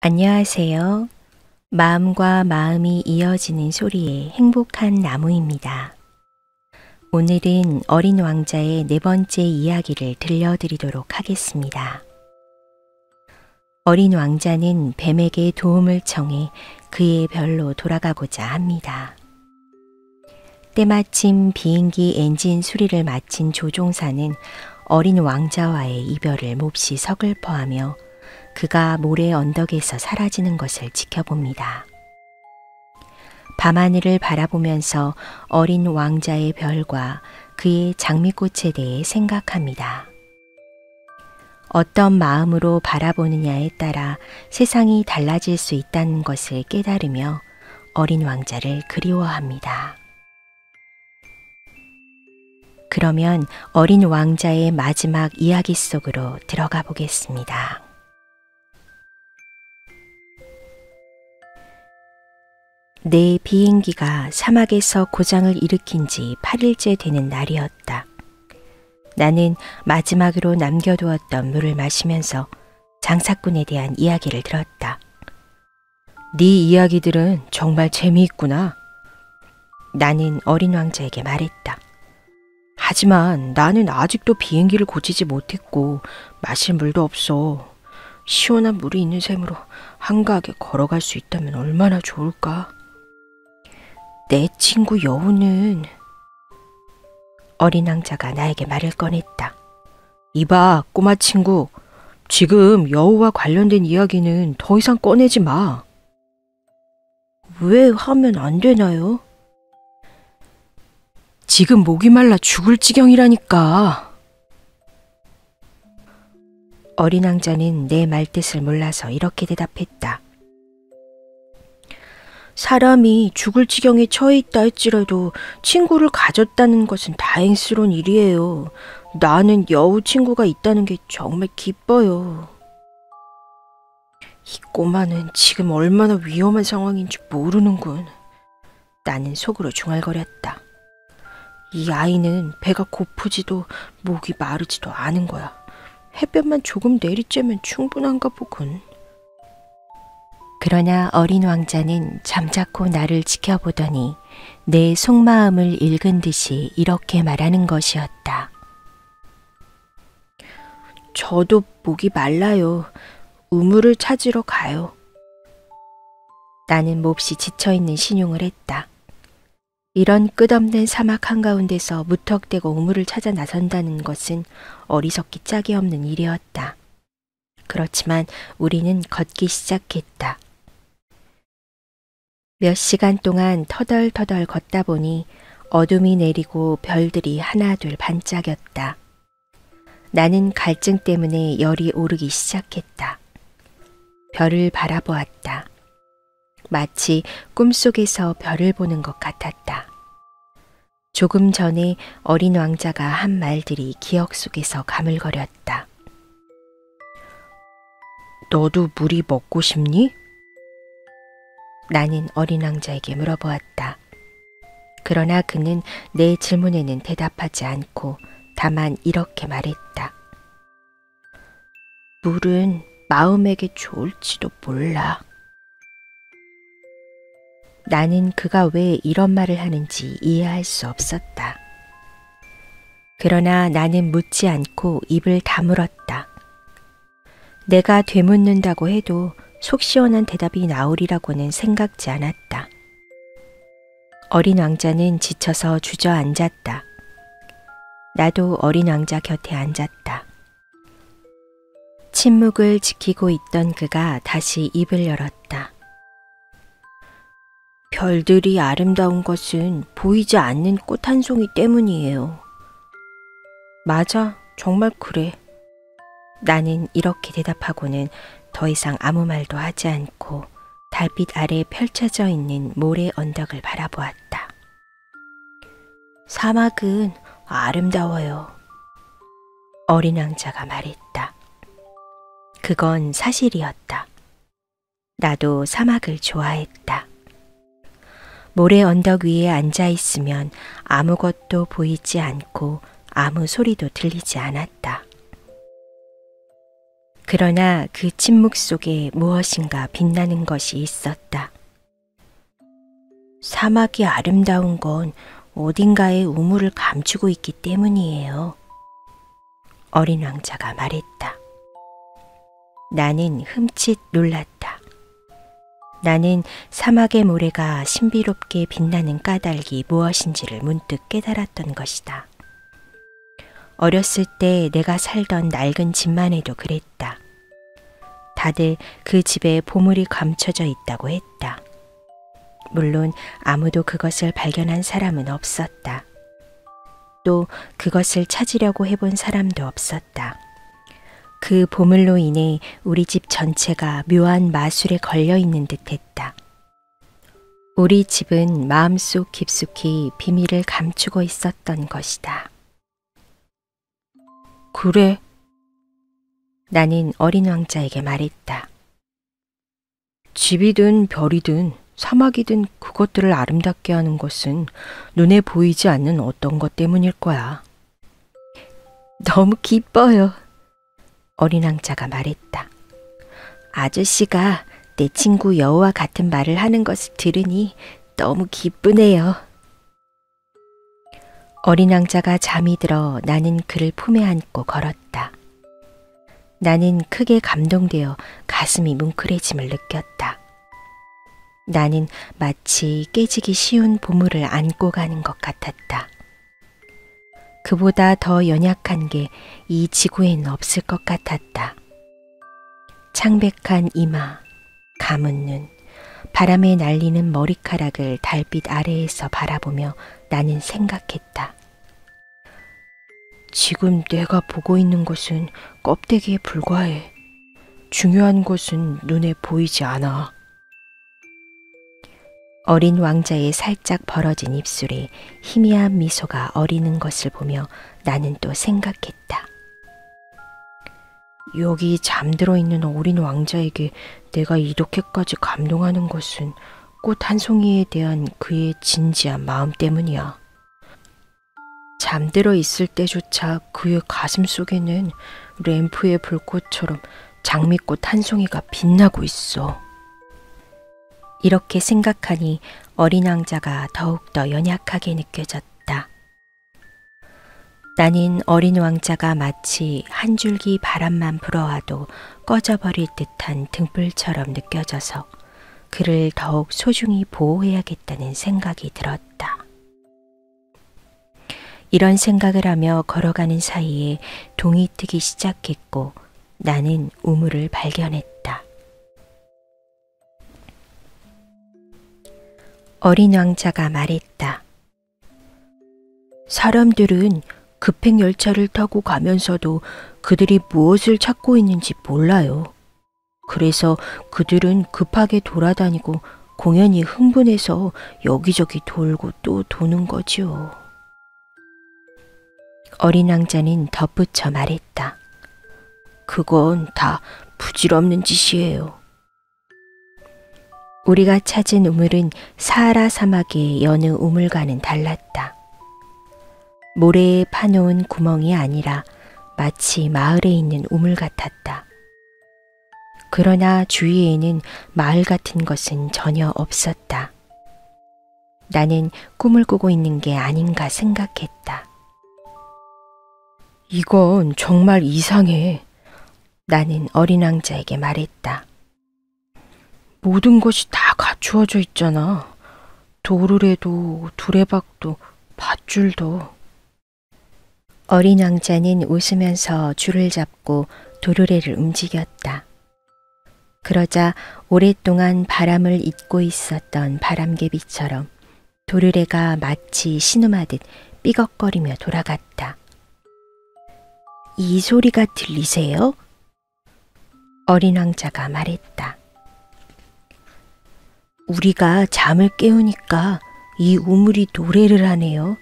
안녕하세요. 마음과 마음이 이어지는 소리의 행복한 나무입니다. 오늘은 어린 왕자의 네 번째 이야기를 들려드리도록 하겠습니다. 어린 왕자는 뱀에게 도움을 청해 그의 별로 돌아가고자 합니다. 때마침 비행기 엔진 수리를 마친 조종사는 어린 왕자와의 이별을 몹시 서글퍼하며 그가 모래 언덕에서 사라지는 것을 지켜봅니다. 밤하늘을 바라보면서 어린 왕자의 별과 그의 장미꽃에 대해 생각합니다. 어떤 마음으로 바라보느냐에 따라 세상이 달라질 수 있다는 것을 깨달으며 어린 왕자를 그리워합니다. 그러면 어린 왕자의 마지막 이야기 속으로 들어가 보겠습니다. 내 비행기가 사막에서 고장을 일으킨 지 8일째 되는 날이었다. 나는 마지막으로 남겨두었던 물을 마시면서 장사꾼에 대한 이야기를 들었다. 네 이야기들은 정말 재미있구나. 나는 어린 왕자에게 말했다. 하지만 나는 아직도 비행기를 고치지 못했고 마실 물도 없어. 시원한 물이 있는 샘으로 한가하게 걸어갈 수 있다면 얼마나 좋을까? 내 친구 여우는... 어린 왕자가 나에게 말을 꺼냈다. 이봐, 꼬마 친구. 지금 여우와 관련된 이야기는 더 이상 꺼내지 마. 왜 하면 안 되나요? 지금 목이 말라 죽을 지경이라니까. 어린 왕자는 내 말뜻을 몰라서 이렇게 대답했다. 사람이 죽을 지경에 처해 있다 할지라도 친구를 가졌다는 것은 다행스러운 일이에요. 나는 여우 친구가 있다는 게 정말 기뻐요. 이 꼬마는 지금 얼마나 위험한 상황인지 모르는군. 나는 속으로 중얼거렸다. 이 아이는 배가 고프지도 목이 마르지도 않은 거야. 햇볕만 조금 내리쬐면 충분한가 보군. 그러나 어린 왕자는 잠자코 나를 지켜보더니 내 속마음을 읽은 듯이 이렇게 말하는 것이었다. 저도 목이 말라요. 우물을 찾으러 가요. 나는 몹시 지쳐있는 신용을 했다. 이런 끝없는 사막 한가운데서 무턱대고 우물을 찾아 나선다는 것은 어리석기 짝이 없는 일이었다. 그렇지만 우리는 걷기 시작했다. 몇 시간 동안 터덜터덜 걷다 보니 어둠이 내리고 별들이 하나둘 반짝였다. 나는 갈증 때문에 열이 오르기 시작했다. 별을 바라보았다. 마치 꿈속에서 별을 보는 것 같았다. 조금 전에 어린 왕자가 한 말들이 기억 속에서 가물거렸다. 너도 물이 먹고 싶니? 나는 어린 왕자에게 물어보았다. 그러나 그는 내 질문에는 대답하지 않고 다만 이렇게 말했다. 물은 마음에게 좋을지도 몰라. 나는 그가 왜 이런 말을 하는지 이해할 수 없었다. 그러나 나는 묻지 않고 입을 다물었다. 내가 되묻는다고 해도 속 시원한 대답이 나오리라고는 생각지 않았다. 어린 왕자는 지쳐서 주저앉았다. 나도 어린 왕자 곁에 앉았다. 침묵을 지키고 있던 그가 다시 입을 열었다. 별들이 아름다운 것은 보이지 않는 꽃 한 송이 때문이에요. 맞아, 정말 그래. 나는 이렇게 대답하고는 더 이상 아무 말도 하지 않고 달빛 아래 펼쳐져 있는 모래 언덕을 바라보았다. 사막은 아름다워요. 어린 왕자가 말했다. 그건 사실이었다. 나도 사막을 좋아했다. 모래 언덕 위에 앉아 있으면 아무것도 보이지 않고 아무 소리도 들리지 않았다. 그러나 그 침묵 속에 무엇인가 빛나는 것이 있었다. 사막이 아름다운 건 어딘가에 우물을 감추고 있기 때문이에요. 어린 왕자가 말했다. 나는 흠칫 놀랐다. 나는 사막의 모래가 신비롭게 빛나는 까닭이 무엇인지를 문득 깨달았던 것이다. 어렸을 때 내가 살던 낡은 집만 해도 그랬다. 다들 그 집에 보물이 감춰져 있다고 했다. 물론 아무도 그것을 발견한 사람은 없었다. 또 그것을 찾으려고 해본 사람도 없었다. 그 보물로 인해 우리 집 전체가 묘한 마술에 걸려 있는 듯 했다. 우리 집은 마음속 깊숙이 비밀을 감추고 있었던 것이다. 그래? 나는 어린 왕자에게 말했다. 집이든 별이든 사막이든 그것들을 아름답게 하는 것은 눈에 보이지 않는 어떤 것 때문일 거야. 너무 기뻐요. 어린 왕자가 말했다. 아저씨가 내 친구 여우와 같은 말을 하는 것을 들으니 너무 기쁘네요. 어린 왕자가 잠이 들어 나는 그를 품에 안고 걸었다. 나는 크게 감동되어 가슴이 뭉클해짐을 느꼈다. 나는 마치 깨지기 쉬운 보물을 안고 가는 것 같았다. 그보다 더 연약한 게 이 지구에는 없을 것 같았다. 창백한 이마, 감은 눈, 바람에 날리는 머리카락을 달빛 아래에서 바라보며 나는 생각했다. 지금 내가 보고 있는 것은 껍데기에 불과해. 중요한 것은 눈에 보이지 않아. 어린 왕자의 살짝 벌어진 입술에 희미한 미소가 어리는 것을 보며 나는 또 생각했다. 여기 잠들어 있는 어린 왕자에게 내가 이렇게까지 감동하는 것은 꽃 한 송이에 대한 그의 진지한 마음 때문이야. 잠들어 있을 때조차 그의 가슴 속에는 램프의 불꽃처럼 장미꽃 한 송이가 빛나고 있어. 이렇게 생각하니 어린 왕자가 더욱더 연약하게 느껴졌다. 나는 어린 왕자가 마치 한 줄기 바람만 불어와도 꺼져버릴 듯한 등불처럼 느껴져서 그를 더욱 소중히 보호해야겠다는 생각이 들었다. 이런 생각을 하며 걸어가는 사이에 동이 트기 시작했고 나는 우물을 발견했다. 어린 왕자가 말했다. 사람들은 급행열차를 타고 가면서도 그들이 무엇을 찾고 있는지 몰라요. 그래서 그들은 급하게 돌아다니고 공연히 흥분해서 여기저기 돌고 또 도는 거지요. 어린 왕자는 덧붙여 말했다. 그건 다 부질없는 짓이에요. 우리가 찾은 우물은 사하라 사막의 여느 우물과는 달랐다. 모래에 파놓은 구멍이 아니라 마치 마을에 있는 우물 같았다. 그러나 주위에는 마을 같은 것은 전혀 없었다. 나는 꿈을 꾸고 있는 게 아닌가 생각했다. 이건 정말 이상해. 나는 어린 왕자에게 말했다. 모든 것이 다 갖추어져 있잖아. 도르래도 두레박도 밧줄도. 어린 왕자는 웃으면서 줄을 잡고 도르래를 움직였다. 그러자 오랫동안 바람을 잇고 있었던 바람개비처럼 도르래가 마치 신음하듯 삐걱거리며 돌아갔다. 이 소리가 들리세요? 어린 왕자가 말했다. 우리가 잠을 깨우니까 이 우물이 노래를 하네요.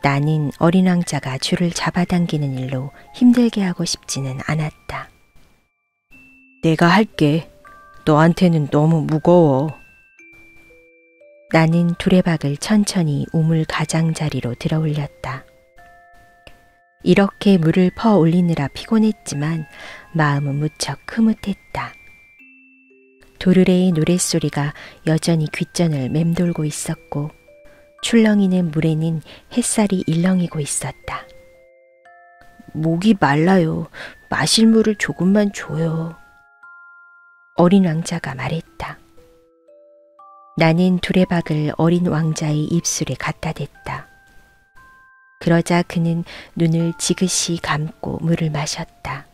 나는 어린 왕자가 줄을 잡아당기는 일로 힘들게 하고 싶지는 않았다. 내가 할게. 너한테는 너무 무거워. 나는 두레박을 천천히 우물 가장자리로 들어 올렸다. 이렇게 물을 퍼 올리느라 피곤했지만 마음은 무척 흐뭇했다. 도르래의 노랫소리가 여전히 귓전을 맴돌고 있었고 출렁이는 물에는 햇살이 일렁이고 있었다. 목이 말라요. 마실 물을 조금만 줘요. 어린 왕자가 말했다. 나는 두레박을 어린 왕자의 입술에 갖다 댔다. 그러자 그는 눈을 지그시 감고 물을 마셨다.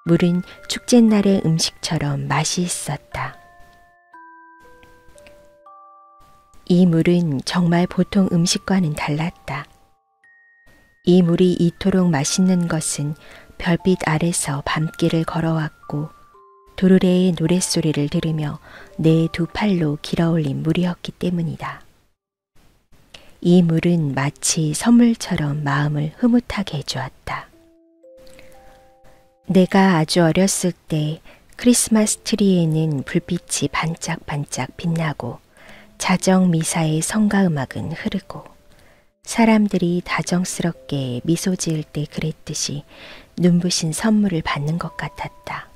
물은 축제날의 음식처럼 맛이 있었다. 이 물은 정말 보통 음식과는 달랐다. 이 물이 이토록 맛있는 것은 별빛 아래서 밤길을 걸어왔고 도르래의 노랫소리를 들으며 내 두 팔로 길어올린 물이었기 때문이다. 이 물은 마치 선물처럼 마음을 흐뭇하게 해주었다. 내가 아주 어렸을 때 크리스마스 트리에는 불빛이 반짝반짝 빛나고 자정 미사의 성가음악은 흐르고 사람들이 다정스럽게 미소 지을 때 그랬듯이 눈부신 선물을 받는 것 같았다.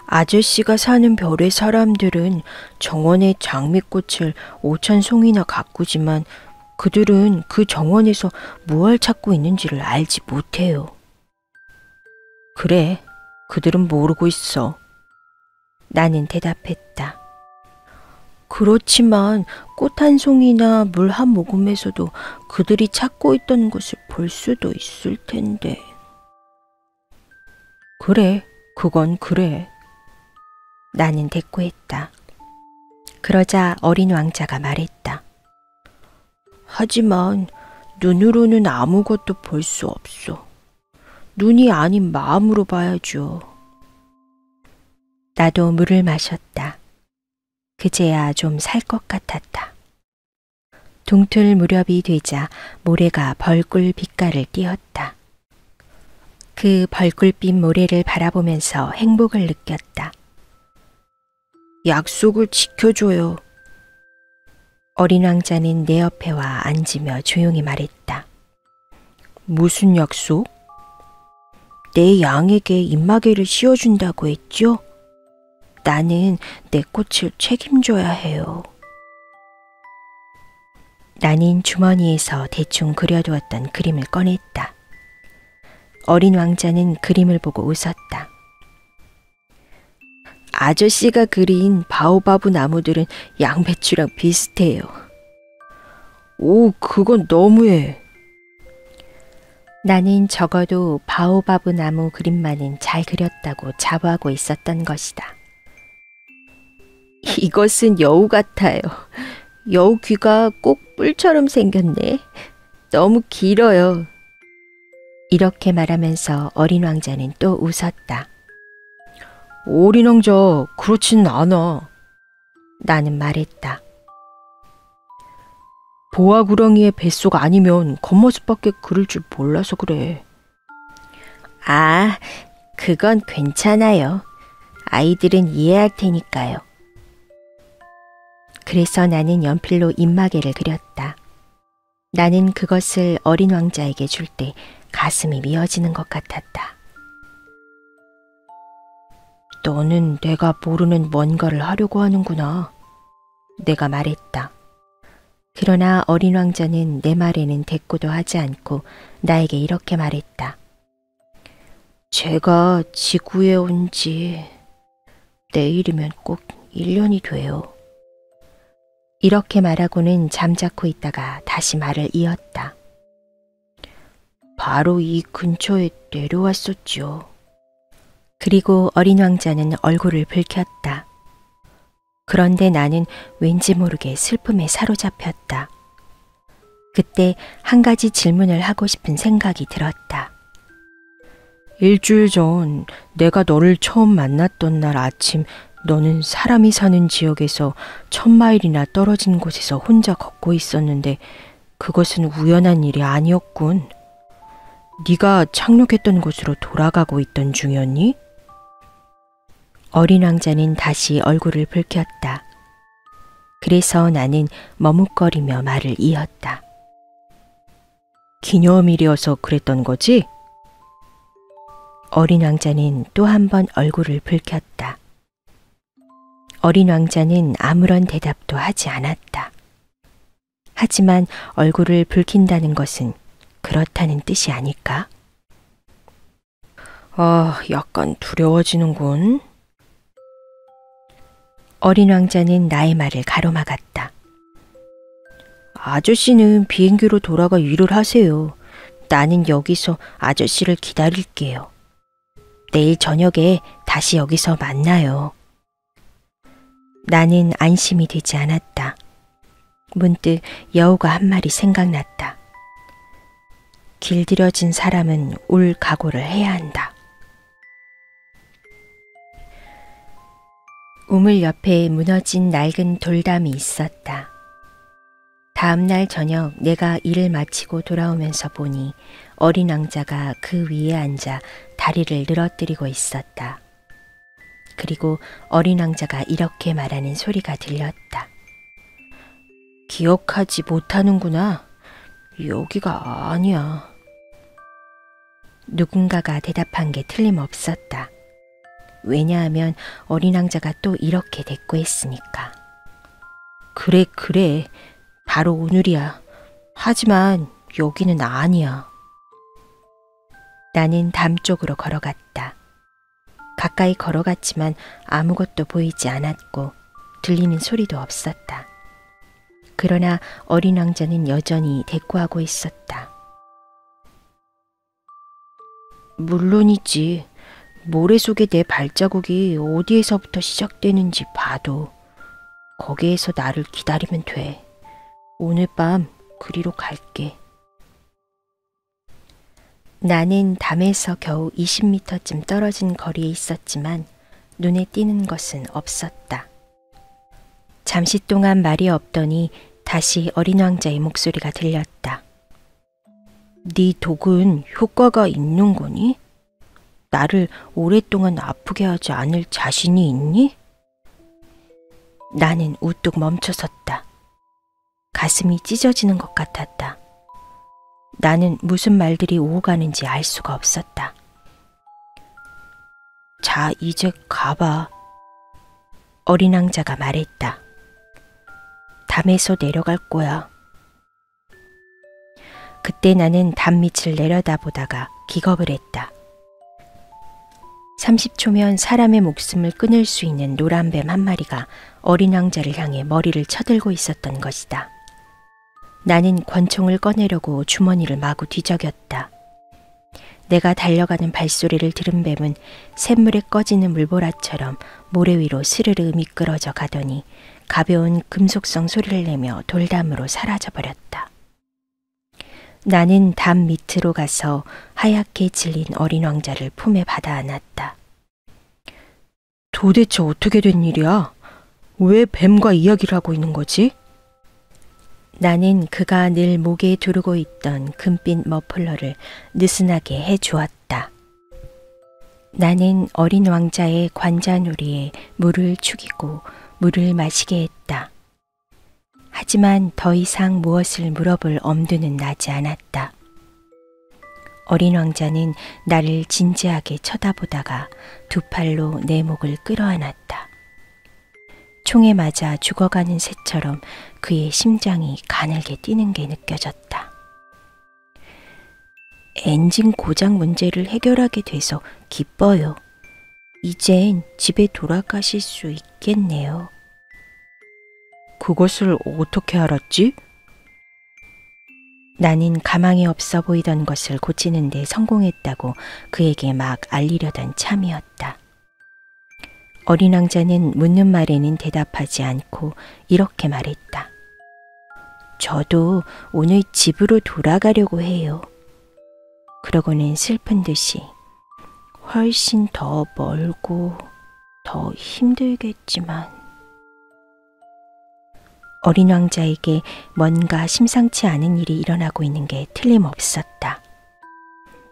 아저씨가 사는 별의 사람들은 정원에 장미꽃을 5,000송이나 가꾸지만 그들은 그 정원에서 무엇을 찾고 있는지를 알지 못해요. 그래, 그들은 모르고 있어. 나는 대답했다. 그렇지만 꽃 한 송이나 물 한 모금에서도 그들이 찾고 있던 것을 볼 수도 있을 텐데. 그래, 그건 그래. 나는 대꾸했다. 그러자 어린 왕자가 말했다. 하지만 눈으로는 아무것도 볼 수 없어. 눈이 아닌 마음으로 봐야죠. 나도 물을 마셨다. 그제야 좀 살 것 같았다. 동틀 무렵이 되자 모래가 벌꿀 빛깔을 띄었다. 그 벌꿀빛 모래를 바라보면서 행복을 느꼈다. 약속을 지켜줘요. 어린 왕자는 내 옆에 와 앉으며 조용히 말했다. 무슨 약속? 내 양에게 입마개를 씌워준다고 했죠? 나는 내 꽃을 책임져야 해요. 나는 주머니에서 대충 그려두었던 그림을 꺼냈다. 어린 왕자는 그림을 보고 웃었다. 아저씨가 그린 바오바브 나무들은 양배추랑 비슷해요. 오, 그건 너무해. 나는 적어도 바오바브 나무 그림만은 잘 그렸다고 자부하고 있었던 것이다. 이것은 여우 같아요. 여우 귀가 꼭 뿔처럼 생겼네. 너무 길어요. 이렇게 말하면서 어린 왕자는 또 웃었다. 어린 왕자, 그렇지는 않아. 나는 말했다. 보아구렁이의 뱃속 아니면 겉모습밖에 그릴 줄 몰라서 그래. 아, 그건 괜찮아요. 아이들은 이해할 테니까요. 그래서 나는 연필로 입마개를 그렸다. 나는 그것을 어린 왕자에게 줄 때 가슴이 미어지는 것 같았다. 너는 내가 모르는 뭔가를 하려고 하는구나. 내가 말했다. 그러나 어린 왕자는 내 말에는 대꾸도 하지 않고 나에게 이렇게 말했다. 제가 지구에 온 지 내일이면 꼭 1년이 돼요. 이렇게 말하고는 잠자코 있다가 다시 말을 이었다. 바로 이 근처에 내려왔었지요. 그리고 어린 왕자는 얼굴을 붉혔다. 그런데 나는 왠지 모르게 슬픔에 사로잡혔다. 그때 한 가지 질문을 하고 싶은 생각이 들었다. 일주일 전 내가 너를 처음 만났던 날 아침 너는 사람이 사는 지역에서 1000마일이나 떨어진 곳에서 혼자 걷고 있었는데 그것은 우연한 일이 아니었군. 네가 착륙했던 곳으로 돌아가고 있던 중이었니? 어린 왕자는 다시 얼굴을 붉혔다. 그래서 나는 머뭇거리며 말을 이었다. 기념일이어서 그랬던 거지? 어린 왕자는 또 한 번 얼굴을 붉혔다. 어린 왕자는 아무런 대답도 하지 않았다. 하지만 얼굴을 붉힌다는 것은 그렇다는 뜻이 아닐까? 약간 두려워지는군. 어린 왕자는 나의 말을 가로막았다. 아저씨는 비행기로 돌아가 일을 하세요. 나는 여기서 아저씨를 기다릴게요. 내일 저녁에 다시 여기서 만나요. 나는 안심이 되지 않았다. 문득 여우가 한 말이 생각났다. 길들여진 사람은 올 각오를 해야 한다. 우물 옆에 무너진 낡은 돌담이 있었다. 다음 날 저녁 내가 일을 마치고 돌아오면서 보니 어린 왕자가 그 위에 앉아 다리를 늘어뜨리고 있었다. 그리고 어린 왕자가 이렇게 말하는 소리가 들렸다. 기억하지 못하는구나. 여기가 아니야. 누군가가 대답한 게 틀림없었다. 왜냐하면 어린 왕자가 또 이렇게 대꾸했으니까. 그래. 바로 오늘이야. 하지만 여기는 아니야. 나는 담 쪽으로 걸어갔다. 가까이 걸어갔지만 아무것도 보이지 않았고 들리는 소리도 없었다. 그러나 어린 왕자는 여전히 대꾸하고 있었다. 물론이지. 모래 속에 내 발자국이 어디에서부터 시작되는지 봐도 거기에서 나를 기다리면 돼. 오늘 밤 그리로 갈게. 나는 담에서 겨우 20m쯤 떨어진 거리에 있었지만 눈에 띄는 것은 없었다. 잠시 동안 말이 없더니 다시 어린 왕자의 목소리가 들렸다. 네 독은 효과가 있는 거니? 나를 오랫동안 아프게 하지 않을 자신이 있니? 나는 우뚝 멈춰섰다. 가슴이 찢어지는 것 같았다. 나는 무슨 말들이 오가는지 알 수가 없었다. 자, 이제 가봐. 어린 왕자가 말했다. 담에서 내려갈 거야. 그때 나는 담 밑을 내려다보다가 기겁을 했다. 30초면 사람의 목숨을 끊을 수 있는 노란 뱀 한 마리가 어린 왕자를 향해 머리를 쳐들고 있었던 것이다. 나는 권총을 꺼내려고 주머니를 마구 뒤적였다. 내가 달려가는 발소리를 들은 뱀은 샘물에 꺼지는 물보라처럼 모래 위로 스르르 미끄러져 가더니 가벼운 금속성 소리를 내며 돌담으로 사라져버렸다. 나는 담 밑으로 가서 하얗게 질린 어린 왕자를 품에 받아 안았다. 도대체 어떻게 된 일이야? 왜 뱀과 이야기를 하고 있는 거지? 나는 그가 늘 목에 두르고 있던 금빛 머플러를 느슨하게 해주었다. 나는 어린 왕자의 관자놀이에 물을 죽이고 물을 마시게 했다. 하지만 더 이상 무엇을 물어볼 엄두는 나지 않았다. 어린 왕자는 나를 진지하게 쳐다보다가 두 팔로 내 목을 끌어안았다. 총에 맞아 죽어가는 새처럼 그의 심장이 가늘게 뛰는 게 느껴졌다. 엔진 고장 문제를 해결하게 돼서 기뻐요. 이젠 집에 돌아가실 수 있겠네요. 그것을 어떻게 알았지? 나는 가망이 없어 보이던 것을 고치는 데 성공했다고 그에게 막 알리려던 참이었다. 어린 왕자는 묻는 말에는 대답하지 않고 이렇게 말했다. 저도 오늘 집으로 돌아가려고 해요. 그러고는 슬픈 듯이 훨씬 더 멀고 더 힘들겠지만 어린 왕자에게 뭔가 심상치 않은 일이 일어나고 있는 게 틀림없었다.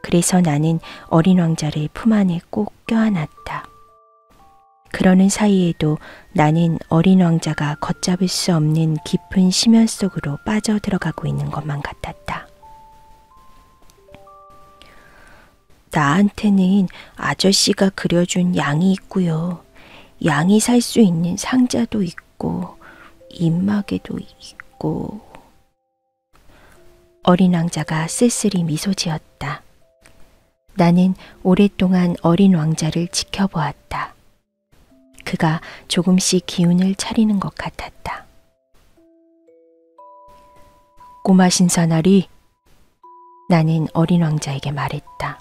그래서 나는 어린 왕자를 품 안에 꼭 껴안았다. 그러는 사이에도 나는 어린 왕자가 걷잡을 수 없는 깊은 심연 속으로 빠져들어가고 있는 것만 같았다. 나한테는 아저씨가 그려준 양이 있고요. 양이 살 수 있는 상자도 있고 입마개도 있고. 어린 왕자가 쓸쓸히 미소 지었다. 나는 오랫동안 어린 왕자를 지켜보았다. 그가 조금씩 기운을 차리는 것 같았다. 꼬마 신사나리, 나는 어린 왕자에게 말했다.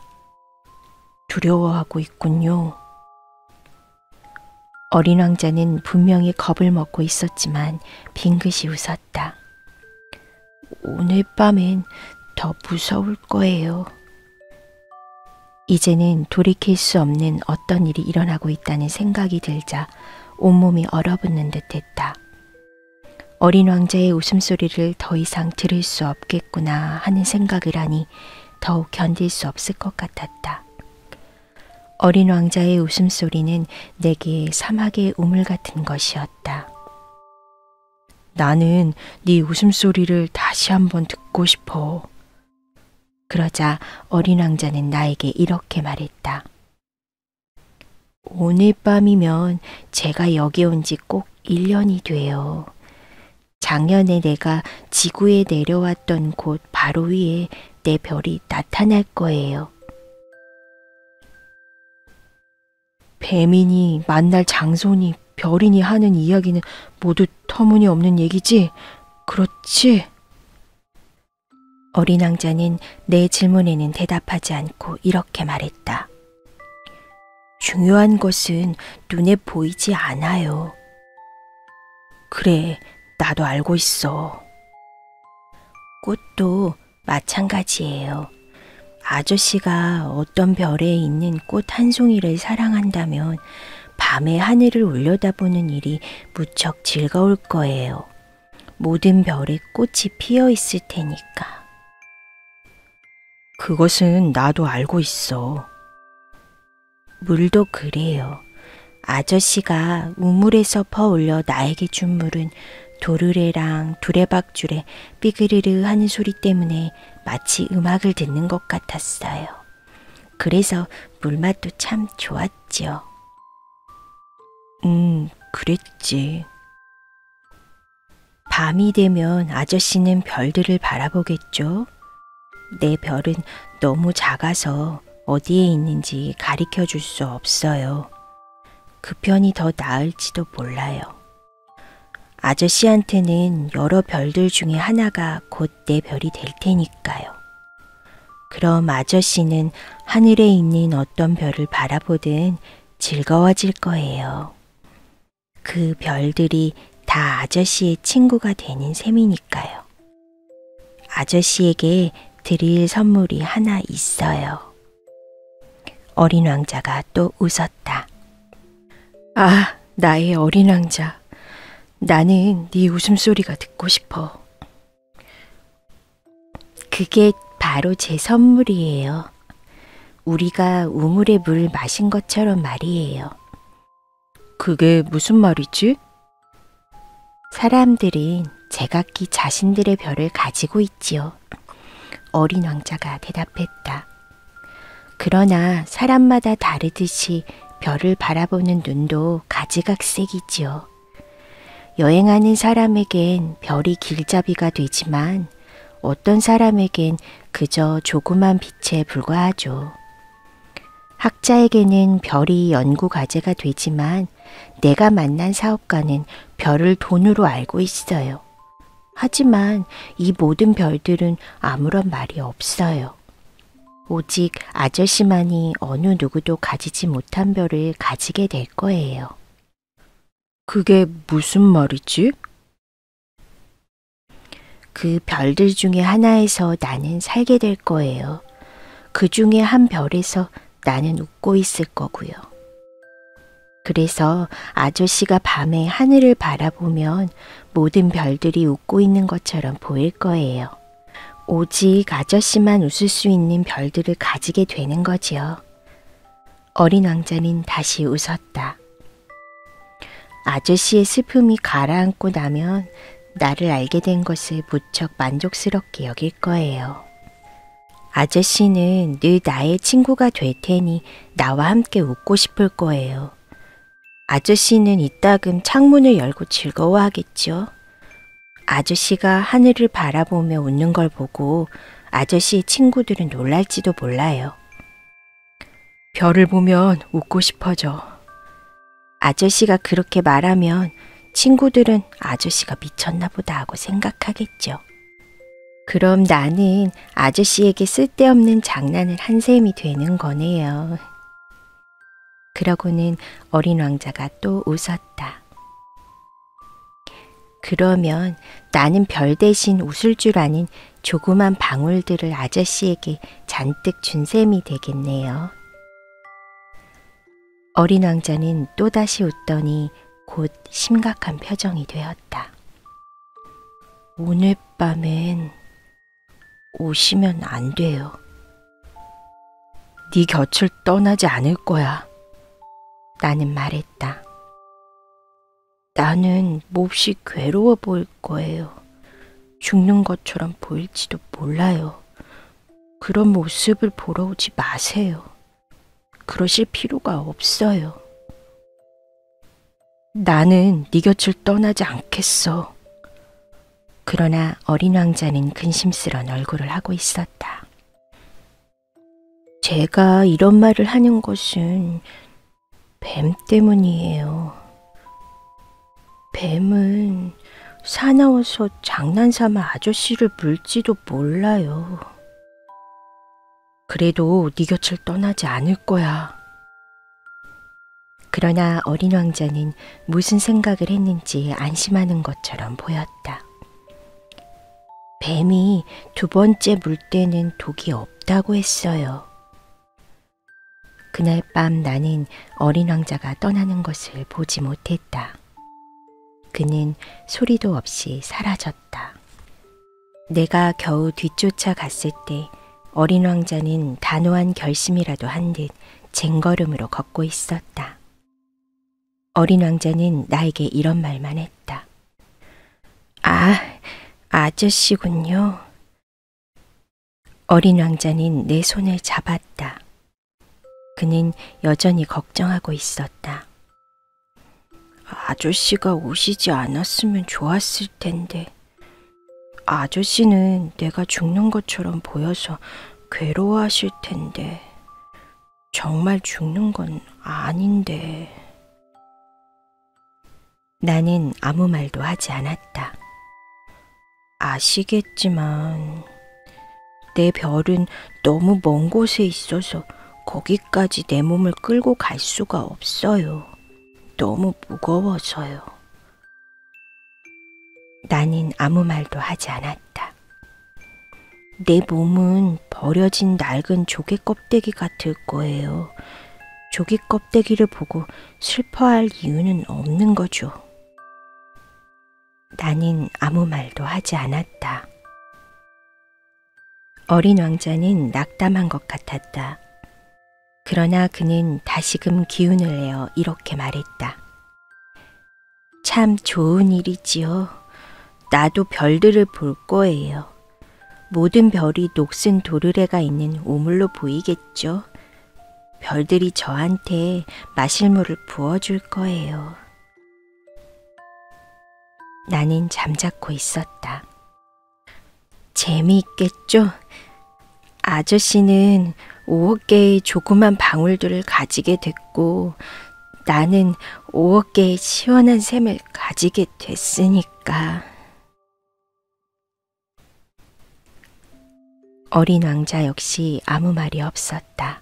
두려워하고 있군요. 어린 왕자는 분명히 겁을 먹고 있었지만 빙긋이 웃었다. 오늘 밤엔 더 무서울 거예요. 이제는 돌이킬 수 없는 어떤 일이 일어나고 있다는 생각이 들자 온몸이 얼어붙는 듯했다. 어린 왕자의 웃음소리를 더 이상 들을 수 없겠구나 하는 생각을 하니 더욱 견딜 수 없을 것 같았다. 어린 왕자의 웃음소리는 내게 사막의 우물 같은 것이었다. 나는 네 웃음소리를 다시 한번 듣고 싶어. 그러자 어린 왕자는 나에게 이렇게 말했다. 오늘 밤이면 제가 여기 온 지 꼭 1년이 돼요. 작년에 내가 지구에 내려왔던 곳 바로 위에 내 별이 나타날 거예요. 뱀이니 만날 장소니 별이니 하는 이야기는 모두 터무니없는 얘기지? 그렇지? 어린 왕자는 내 질문에는 대답하지 않고 이렇게 말했다. 중요한 것은 눈에 보이지 않아요. 그래, 나도 알고 있어. 꽃도 마찬가지예요. 아저씨가 어떤 별에 있는 꽃 한 송이를 사랑한다면 밤에 하늘을 올려다보는 일이 무척 즐거울 거예요. 모든 별에 꽃이 피어 있을 테니까. 그것은 나도 알고 있어. 물도 그래요. 아저씨가 우물에서 퍼올려 나에게 준 물은 도르래랑 두레박줄에 삐그르르 하는 소리 때문에 마치 음악을 듣는 것 같았어요. 그래서 물맛도 참 좋았죠. 그랬지. 밤이 되면 아저씨는 별들을 바라보겠죠? 내 별은 너무 작아서 어디에 있는지 가리켜 줄 수 없어요. 그 편이 더 나을지도 몰라요. 아저씨한테는 여러 별들 중에 하나가 곧 내 별이 될 테니까요. 그럼 아저씨는 하늘에 있는 어떤 별을 바라보든 즐거워질 거예요. 그 별들이 다 아저씨의 친구가 되는 셈이니까요. 아저씨에게 드릴 선물이 하나 있어요. 어린 왕자가 또 웃었다. 아, 나의 어린 왕자. 나는 네 웃음소리가 듣고 싶어. 그게 바로 제 선물이에요. 우리가 우물의 물을 마신 것처럼 말이에요. 그게 무슨 말이지? 사람들은 제각기 자신들의 별을 가지고 있지요. 어린 왕자가 대답했다. 그러나 사람마다 다르듯이 별을 바라보는 눈도 가지각색이지요. 여행하는 사람에겐 별이 길잡이가 되지만 어떤 사람에겐 그저 조그만 빛에 불과하죠. 학자에게는 별이 연구 과제가 되지만 내가 만난 사업가는 별을 돈으로 알고 있어요. 하지만 이 모든 별들은 아무런 말이 없어요. 오직 아저씨만이 어느 누구도 가지지 못한 별을 가지게 될 거예요. 그게 무슨 말이지? 그 별들 중에 하나에서 나는 살게 될 거예요. 그 중에 한 별에서 나는 웃고 있을 거고요. 그래서 아저씨가 밤에 하늘을 바라보면 모든 별들이 웃고 있는 것처럼 보일 거예요. 오직 아저씨만 웃을 수 있는 별들을 가지게 되는 거지요. 어린 왕자는 다시 웃었다. 아저씨의 슬픔이 가라앉고 나면 나를 알게 된 것을 무척 만족스럽게 여길 거예요. 아저씨는 늘 나의 친구가 될 테니 나와 함께 웃고 싶을 거예요. 아저씨는 이따금 창문을 열고 즐거워하겠죠. 아저씨가 하늘을 바라보며 웃는 걸 보고 아저씨의 친구들은 놀랄지도 몰라요. 별을 보면 웃고 싶어져. 아저씨가 그렇게 말하면 친구들은 아저씨가 미쳤나 보다 하고 생각하겠죠. 그럼 나는 아저씨에게 쓸데없는 장난을 한 셈이 되는 거네요. 그러고는 어린 왕자가 또 웃었다. 그러면 나는 별 대신 웃을 줄 아는 조그만 방울들을 아저씨에게 잔뜩 준 셈이 되겠네요. 어린 왕자는 또다시 웃더니 곧 심각한 표정이 되었다. 오늘 밤엔 오시면 안 돼요. 네 곁을 떠나지 않을 거야. 나는 말했다. 나는 몹시 괴로워 보일 거예요. 죽는 것처럼 보일지도 몰라요. 그런 모습을 보러 오지 마세요. 그러실 필요가 없어요. 나는 네 곁을 떠나지 않겠어. 그러나 어린 왕자는 근심스런 얼굴을 하고 있었다. 제가 이런 말을 하는 것은 뱀 때문이에요. 뱀은 사나워서 장난삼아 아저씨를 물지도 몰라요. 그래도 네 곁을 떠나지 않을 거야. 그러나 어린 왕자는 무슨 생각을 했는지 안심하는 것처럼 보였다. 뱀이 두 번째 물 때는 독이 없다고 했어요. 그날 밤 나는 어린 왕자가 떠나는 것을 보지 못했다. 그는 소리도 없이 사라졌다. 내가 겨우 뒤쫓아 갔을 때 어린 왕자는 단호한 결심이라도 한 듯 쟁걸음으로 걷고 있었다. 어린 왕자는 나에게 이런 말만 했다. 아, 아저씨군요. 어린 왕자는 내 손을 잡았다. 그는 여전히 걱정하고 있었다. 아저씨가 오시지 않았으면 좋았을 텐데. 아저씨는 내가 죽는 것처럼 보여서 괴로워하실 텐데. 정말 죽는 건 아닌데. 나는 아무 말도 하지 않았다. 아시겠지만 내 별은 너무 먼 곳에 있어서 거기까지 내 몸을 끌고 갈 수가 없어요. 너무 무거워서요. 나는 아무 말도 하지 않았다. 내 몸은 버려진 낡은 조개 껍데기 같을 거예요. 조개 껍데기를 보고 슬퍼할 이유는 없는 거죠. 나는 아무 말도 하지 않았다. 어린 왕자는 낙담한 것 같았다. 그러나 그는 다시금 기운을 내어 이렇게 말했다. 참 좋은 일이지요. 나도 별들을 볼 거예요. 모든 별이 녹슨 도르래가 있는 우물로 보이겠죠. 별들이 저한테 마실 물을 부어줄 거예요. 나는 잠자코 있었다. 재미있겠죠? 아저씨는 5억 개의 조그만 방울들을 가지게 됐고 나는 5억 개의 시원한 샘을 가지게 됐으니까. 어린 왕자 역시 아무 말이 없었다.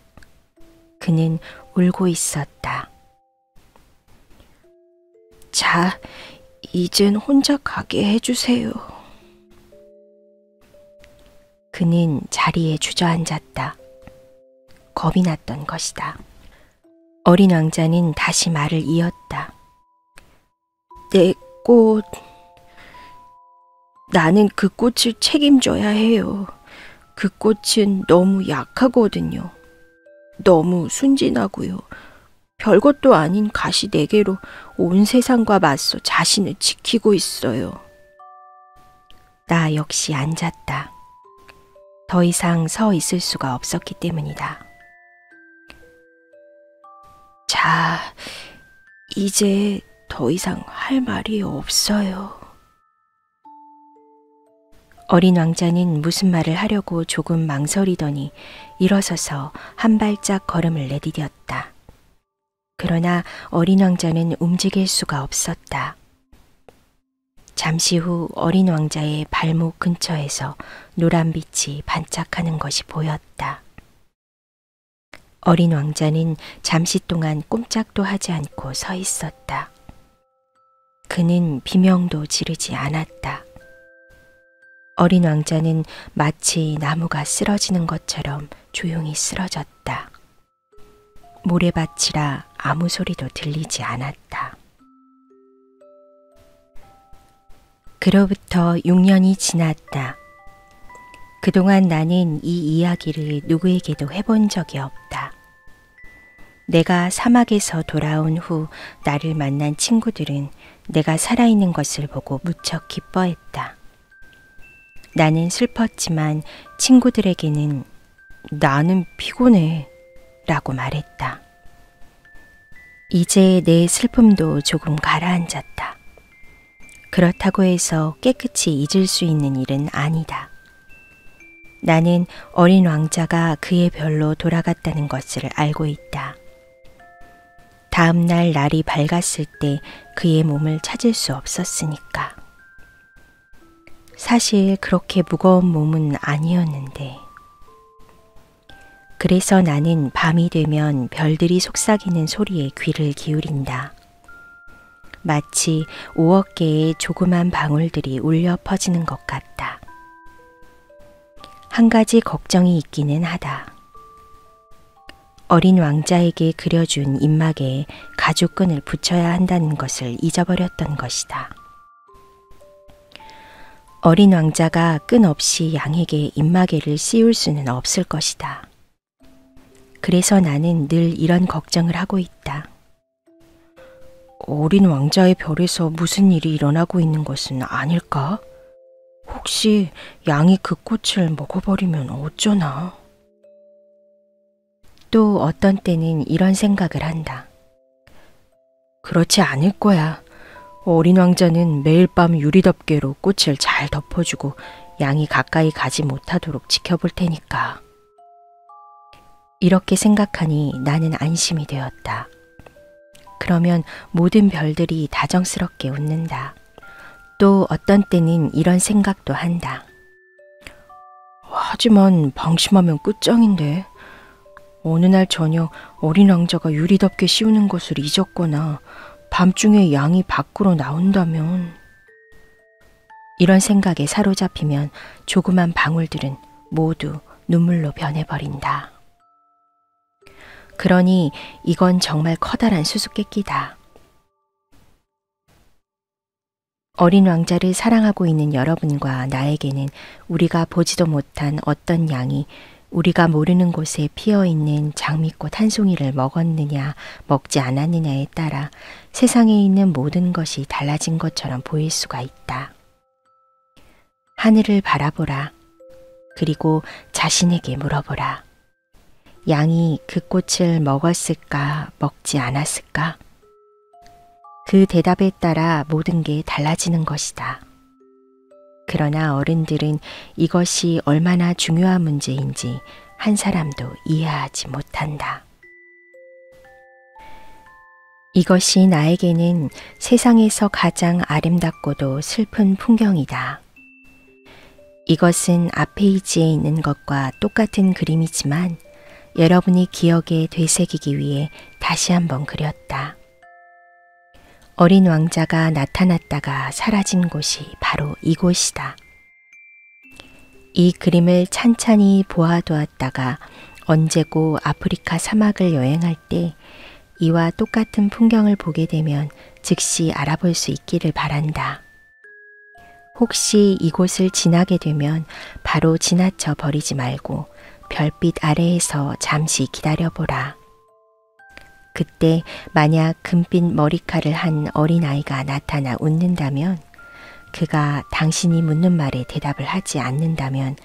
그는 울고 있었다. 자, 이젠 혼자 가게 해주세요. 그는 자리에 주저앉았다. 겁이 났던 것이다. 어린 왕자는 다시 말을 이었다. 내 꽃, 나는 그 꽃을 책임져야 해요. 그 꽃은 너무 약하거든요. 너무 순진하고요. 별것도 아닌 가시 4개로 온 세상과 맞서 자신을 지키고 있어요. 나 역시 앉았다. 더 이상 서 있을 수가 없었기 때문이다. 자, 이제 더 이상 할 말이 없어요. 어린 왕자는 무슨 말을 하려고 조금 망설이더니 일어서서 한 발짝 걸음을 내디뎠다. 그러나 어린 왕자는 움직일 수가 없었다. 잠시 후 어린 왕자의 발목 근처에서 노란빛이 반짝하는 것이 보였다. 어린 왕자는 잠시 동안 꼼짝도 하지 않고 서 있었다. 그는 비명도 지르지 않았다. 어린 왕자는 마치 나무가 쓰러지는 것처럼 조용히 쓰러졌다. 모래밭이라 아무 소리도 들리지 않았다. 그로부터 6년이 지났다. 그동안 나는 이 이야기를 누구에게도 해본 적이 없다. 내가 사막에서 돌아온 후 나를 만난 친구들은 내가 살아있는 것을 보고 무척 기뻐했다. 나는 슬펐지만 친구들에게는 나는 피곤해 라고 말했다. 이제 내 슬픔도 조금 가라앉았다. 그렇다고 해서 깨끗이 잊을 수 있는 일은 아니다. 나는 어린 왕자가 그의 별로 돌아갔다는 것을 알고 있다. 다음 날 날이 밝았을 때 그의 몸을 찾을 수 없었으니까. 사실 그렇게 무거운 몸은 아니었는데. 그래서 나는 밤이 되면 별들이 속삭이는 소리에 귀를 기울인다. 마치 5억 개의 조그만 방울들이 울려 퍼지는 것 같다. 한 가지 걱정이 있기는 하다. 어린 왕자에게 그려준 입마개에 가죽끈을 붙여야 한다는 것을 잊어버렸던 것이다. 어린 왕자가 끈 없이 양에게 입마개를 씌울 수는 없을 것이다. 그래서 나는 늘 이런 걱정을 하고 있다. 어린 왕자의 별에서 무슨 일이 일어나고 있는 것은 아닐까? 혹시 양이 그 꽃을 먹어버리면 어쩌나? 또 어떤 때는 이런 생각을 한다. 그렇지 않을 거야. 어린 왕자는 매일 밤 유리덮개로 꽃을 잘 덮어주고 양이 가까이 가지 못하도록 지켜볼 테니까. 이렇게 생각하니 나는 안심이 되었다. 그러면 모든 별들이 다정스럽게 웃는다. 또 어떤 때는 이런 생각도 한다. 하지만 방심하면 끝장인데. 어느 날 저녁 어린 왕자가 유리덮개 씌우는 것을 잊었거나 밤중에 양이 밖으로 나온다면. 이런 생각에 사로잡히면 조그만 방울들은 모두 눈물로 변해버린다. 그러니 이건 정말 커다란 수수께끼다. 어린 왕자를 사랑하고 있는 여러분과 나에게는 우리가 보지도 못한 어떤 양이 우리가 모르는 곳에 피어있는 장미꽃 한 송이를 먹었느냐 먹지 않았느냐에 따라 세상에 있는 모든 것이 달라진 것처럼 보일 수가 있다. 하늘을 바라보라. 그리고 자신에게 물어보라. 양이 그 꽃을 먹었을까, 먹지 않았을까? 그 대답에 따라 모든 게 달라지는 것이다. 그러나 어른들은 이것이 얼마나 중요한 문제인지 한 사람도 이해하지 못한다. 이것이 나에게는 세상에서 가장 아름답고도 슬픈 풍경이다. 이것은 앞 페이지에 있는 것과 똑같은 그림이지만 여러분이 기억에 되새기기 위해 다시 한번 그렸다. 어린 왕자가 나타났다가 사라진 곳이 바로 이곳이다. 이 그림을 찬찬히 보아두었다가 언제고 아프리카 사막을 여행할 때 이와 똑같은 풍경을 보게 되면 즉시 알아볼 수 있기를 바란다. 혹시 이곳을 지나게 되면 바로 지나쳐 버리지 말고 별빛 아래에서 잠시 기다려보라. 그때 만약 금빛 머리카락을 한 어린아이가 나타나 웃는다면, 그가 당신이 묻는 말에 대답을 하지 않는다면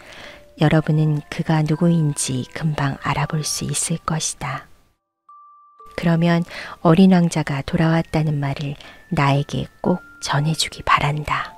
여러분은 그가 누구인지 금방 알아볼 수 있을 것이다. 그러면 어린 왕자가 돌아왔다는 말을 나에게 꼭 전해주기 바란다.